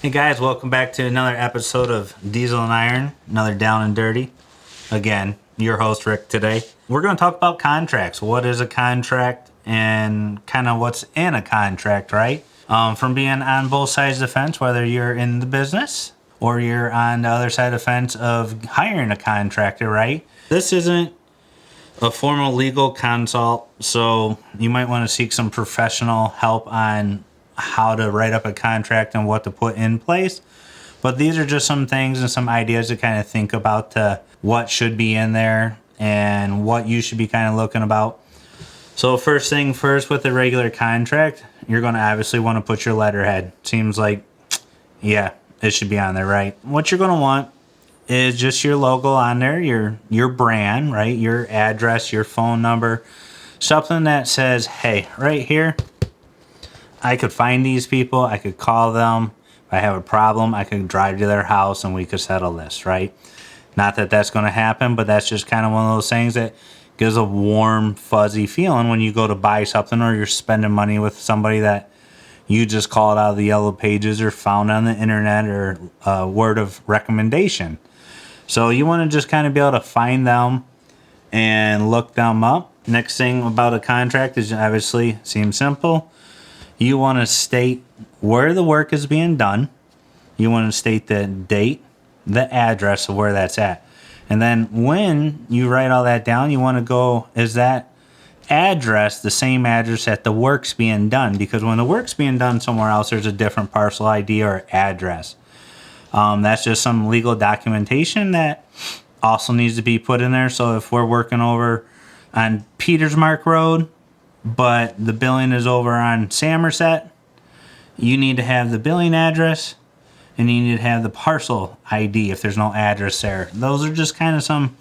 Hey guys, welcome back to another episode of Diesel and Iron, another Down and Dirty. Again, your host Rick today. We're going to talk about contracts. What is a contract and kind of what's in a contract, right? From being on both sides of the fence, whether you're in the business or you're on the other side of the fence of hiring a contractor, right? This isn't a formal legal consult, so you might want to seek some professional help on how to write up a contract and what to put in place. But these are just some things and some ideas to kind of think about to what should be in there and what you should be kind of looking about. So first thing first, with a regular contract, you're going to obviously want to put your letterhead. Seems like, yeah, it should be on there, right? What you're going to want is just your logo on there, your brand, right? Your address, your phone number, something that says, hey, right here, I could find these people, I could call them. If I have a problem, I could drive to their house and we could settle this, right? Not that that's going to happen, but that's just kind of one of those things that gives a warm, fuzzy feeling when you go to buy something or you're spending money with somebody that you just called out of the yellow pages or found on the internet or a word of recommendation. So you want to just kind of be able to find them and look them up. Next thing about a contract is obviously seems simple. You want to state where the work is being done. You want to state the date, the address of where that's at. And then when you write all that down, you want to go, is that address the same address that the work's being done? Because when the work's being done somewhere else, there's a different parcel ID or address. That's just some legal documentation that also needs to be put in there. So if we're working over on Petersmark Road, but the billing is over on Somerset, you need to have the billing address and you need to have the parcel ID if there's no address there. Those are just kind of some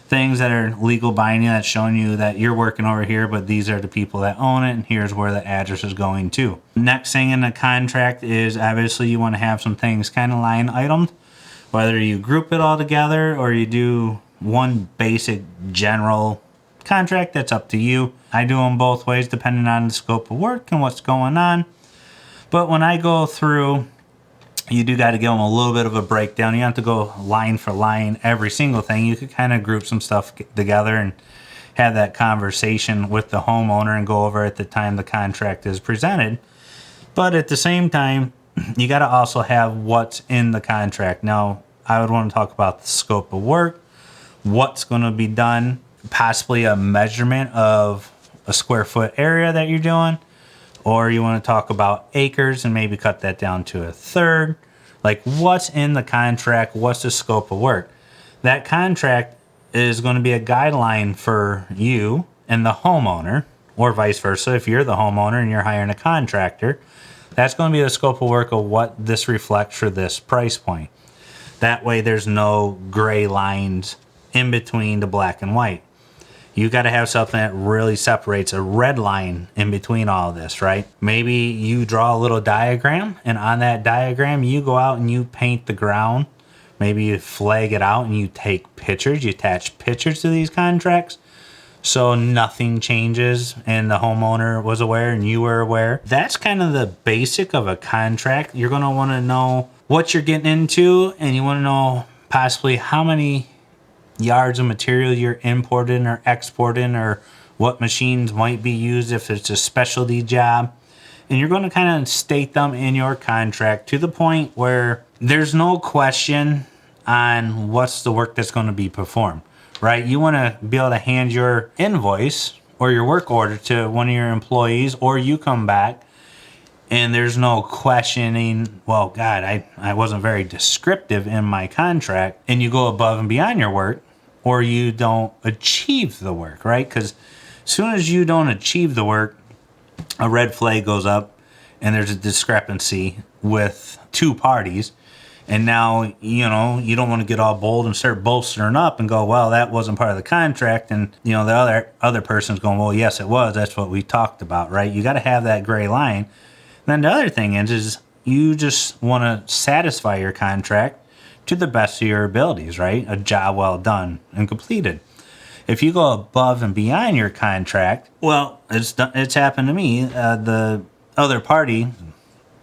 things that are legal binding that's showing you that you're working over here, but these are the people that own it and here's where the address is going to. Next thing in the contract is obviously you want to have some things kind of line itemed, whether you group it all together or you do one basic general contract. That's up to you. I do them both ways depending on the scope of work and what's going on. But when I go through, you do got to give them a little bit of a breakdown. You have to go line for line, every single thing. You could kind of group some stuff together and have that conversation with the homeowner and go over at the time the contract is presented. But at the same time, you got to also have what's in the contract. Now, I would want to talk about the scope of work, what's going to be done, possibly a measurement of a square foot area that you're doing. Or you want to talk about acres and maybe cut that down to a third. Like what's in the contract? What's the scope of work? That contract is going to be a guideline for you and the homeowner, or vice versa. If you're the homeowner and you're hiring a contractor, that's going to be the scope of work of what this reflects for this price point. That way there's no gray lines in between the black and white. You got to have something that really separates a red line in between all of this, right? Maybe you draw a little diagram, and on that diagram, you go out and you paint the ground. Maybe you flag it out and you take pictures. You attach pictures to these contracts so nothing changes and the homeowner was aware and you were aware. That's kind of the basic of a contract. You're going to want to know what you're getting into, and you want to know possibly how many yards of material you're importing or exporting, or what machines might be used if it's a specialty job. And you're going to kind of state them in your contract to the point where there's no question on what's the work that's going to be performed, right? You want to be able to hand your invoice or your work order to one of your employees, or you come back and there's no questioning, well, God, I wasn't very descriptive in my contract, and you go above and beyond your work, or you don't achieve the work, right? Because as soon as you don't achieve the work, a red flag goes up and there's a discrepancy with two parties. And now, you don't want to get all bold and start bolstering up and go, well, that wasn't part of the contract. And, the other person's going, well, yes, it was. That's what we talked about, right? You got to have that gray line. Then the other thing is you just want to satisfy your contract to the best of your abilities, right? A job well done and completed. If you go above and beyond your contract, well, it's happened to me. The other party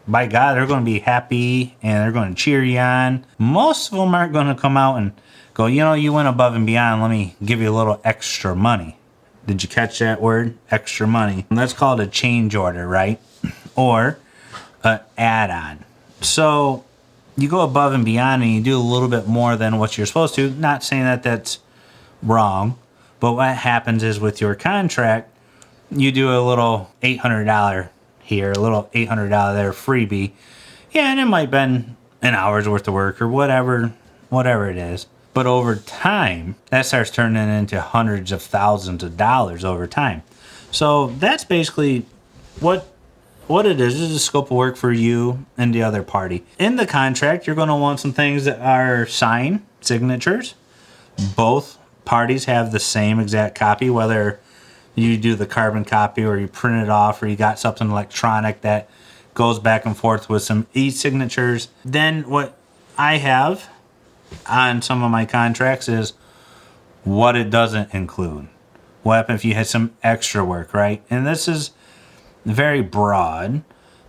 by God, they're going to be happy and they're going to cheer you on. Most of them aren't going to come out and go, you went above and beyond. Let me give you a little extra money. Did you catch that word? Extra money. That's called a change order, right? Or an add-on. So you go above and beyond and you do a little bit more than what you're supposed to. Not saying that that's wrong, but what happens is with your contract, you do a little $800 here, a little $800 there freebie. Yeah, and it might have been an hour's worth of work or whatever it is. But over time, that starts turning into hundreds of thousands of dollars over time. So that's basically what it is a scope of work for you and the other party. In the contract, you're going to want some things that are signed, signatures. Both parties have the same exact copy, whether you do the carbon copy or you print it off or you got something electronic that goes back and forth with some e-signatures. Then what I have on some of my contracts is what it doesn't include. What happens if you had some extra work, right? And this is very broad,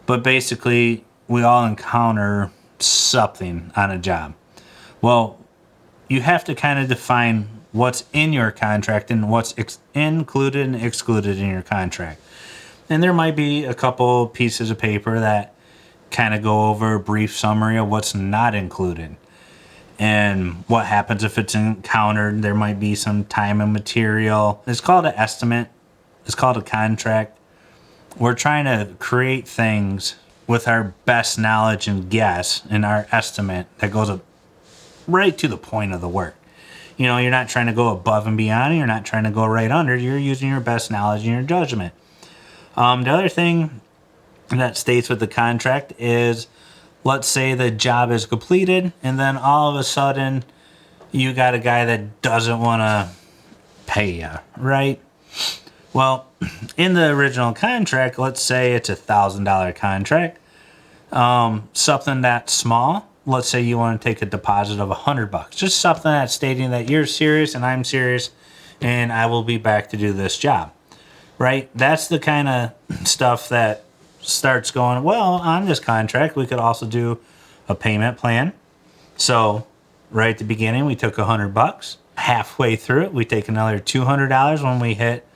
but basically we all encounter something on a job. Well, you have to kind of define what's in your contract and what's included and excluded in your contract. And there might be a couple pieces of paper that kind of go over a brief summary of what's not included and what happens if it's encountered. There might be some time and material. It's called an estimate. It's called a contract. We're trying to create things with our best knowledge and guess in our estimate that goes up right to the point of the work. You're not trying to go above and beyond. You're not trying to go right under. You're using your best knowledge and your judgment. The other thing that states with the contract is, let's say the job is completed and then all of a sudden you got a guy that doesn't want to pay you, right? Well, in the original contract, let's say it's $1,000 contract, something that small. Let's say you want to take a deposit of $100, just something that's stating that you're serious and I'm serious and I will be back to do this job, right? That's the kind of stuff that starts going, well, on this contract, we could also do a payment plan. So right at the beginning, we took $100. Halfway through it, we take another $200 when we hit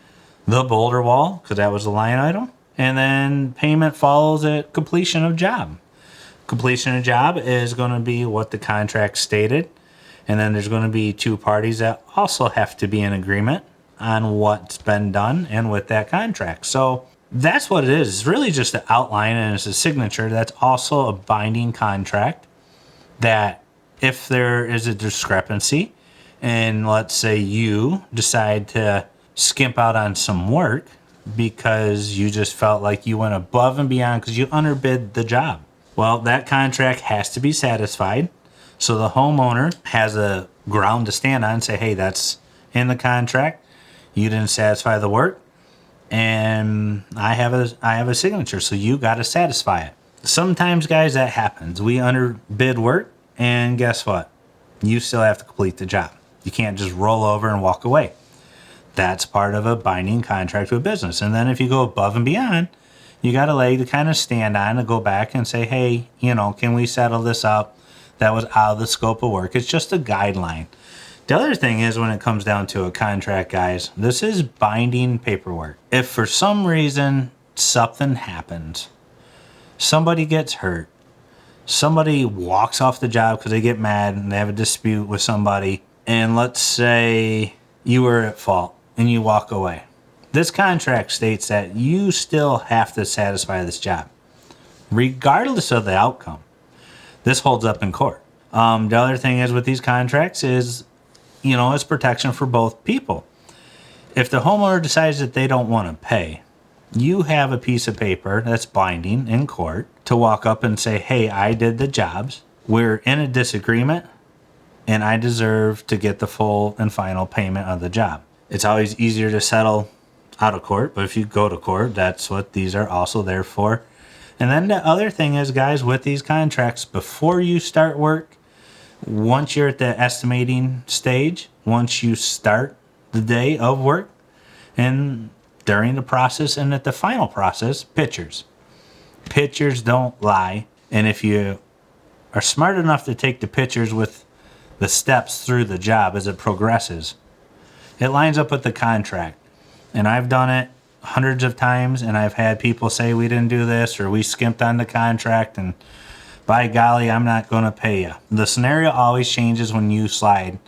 the boulder wall, because that was the line item. And then payment follows at completion of job. Completion of job is going to be what the contract stated. And then there's going to be two parties that also have to be in agreement on what's been done and with that contract. So that's what it is. It's really just an outline and it's a signature. That's also a binding contract that if there is a discrepancy and let's say you decide to skimp out on some work because you just felt like you went above and beyond because you underbid the job. Well, that contract has to be satisfied. So the homeowner has a ground to stand on and say, hey, that's in the contract. You didn't satisfy the work. And I have a signature, so you got to satisfy it. Sometimes, guys, that happens. We underbid work, and guess what? You still have to complete the job. You can't just roll over and walk away. That's part of a binding contract with business. And then if you go above and beyond, you got a leg to kind of stand on and go back and say, hey, can we settle this up? That was out of the scope of work. It's just a guideline. The other thing is when it comes down to a contract, guys, this is binding paperwork. If for some reason something happens, somebody gets hurt, somebody walks off the job because they get mad and they have a dispute with somebody, and let's say you were at fault and you walk away. This contract states that you still have to satisfy this job, regardless of the outcome. This holds up in court. The other thing is with these contracts is, it's protection for both people. If the homeowner decides that they don't want to pay, you have a piece of paper that's binding in court to walk up and say, hey, I did the jobs. We're in a disagreement and I deserve to get the full and final payment of the job. It's always easier to settle out of court, but if you go to court, that's what these are also there for. And then the other thing is, guys, with these contracts, before you start work, once you're at the estimating stage, once you start the day of work, and during the process and at the final process, pictures. Pictures don't lie. And if you are smart enough to take the pictures with the steps through the job as it progresses, it lines up with the contract. And I've done it hundreds of times, and I've had people say we didn't do this or we skimped on the contract, and by golly, I'm not going to pay you. The scenario always changes when you slide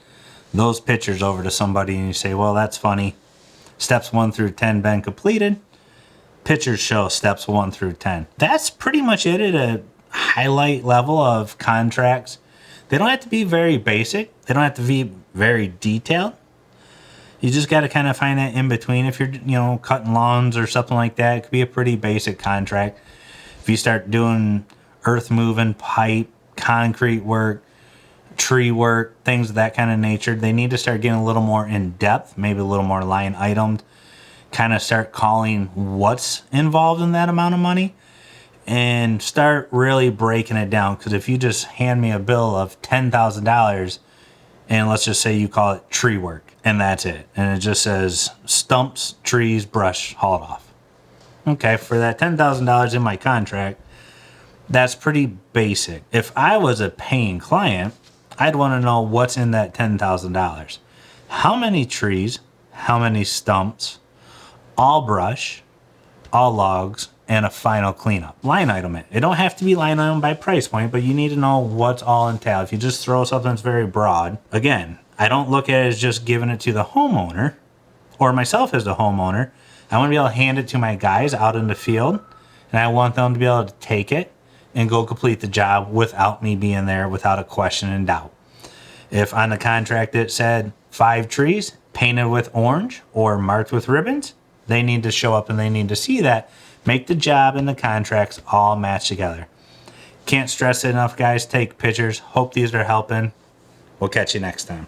those pictures over to somebody and you say, well, that's funny. Steps 1 through 10 been completed. Pictures show steps 1 through 10. That's pretty much it at a highlight level of contracts. They don't have to be very basic. They don't have to be very detailed. You just got to kind of find that in between. If you're, cutting lawns or something like that, it could be a pretty basic contract. If you start doing earth moving, pipe, concrete work, tree work, things of that kind of nature, they need to start getting a little more in depth, maybe a little more line itemed, kind of start calling what's involved in that amount of money and start really breaking it down. Because if you just hand me a bill of $10,000 and let's just say you call it tree work and that's it, and it just says stumps, trees, brush, hauled off. Okay, for that $10,000 in my contract, that's pretty basic. If I was a paying client, I'd want to know what's in that $10,000. How many trees, how many stumps, all brush, all logs, and a final cleanup. Line item it. It don't have to be line item by price point, but you need to know what's all entailed. If you just throw something that's very broad, again, I don't look at it as just giving it to the homeowner or myself as the homeowner. I want to be able to hand it to my guys out in the field, and I want them to be able to take it and go complete the job without me being there, without a question and doubt. If on the contract it said 5 trees painted with orange or marked with ribbons, they need to show up and they need to see that. Make the job and the contracts all match together. Can't stress it enough, guys. Take pictures. Hope these are helping. We'll catch you next time.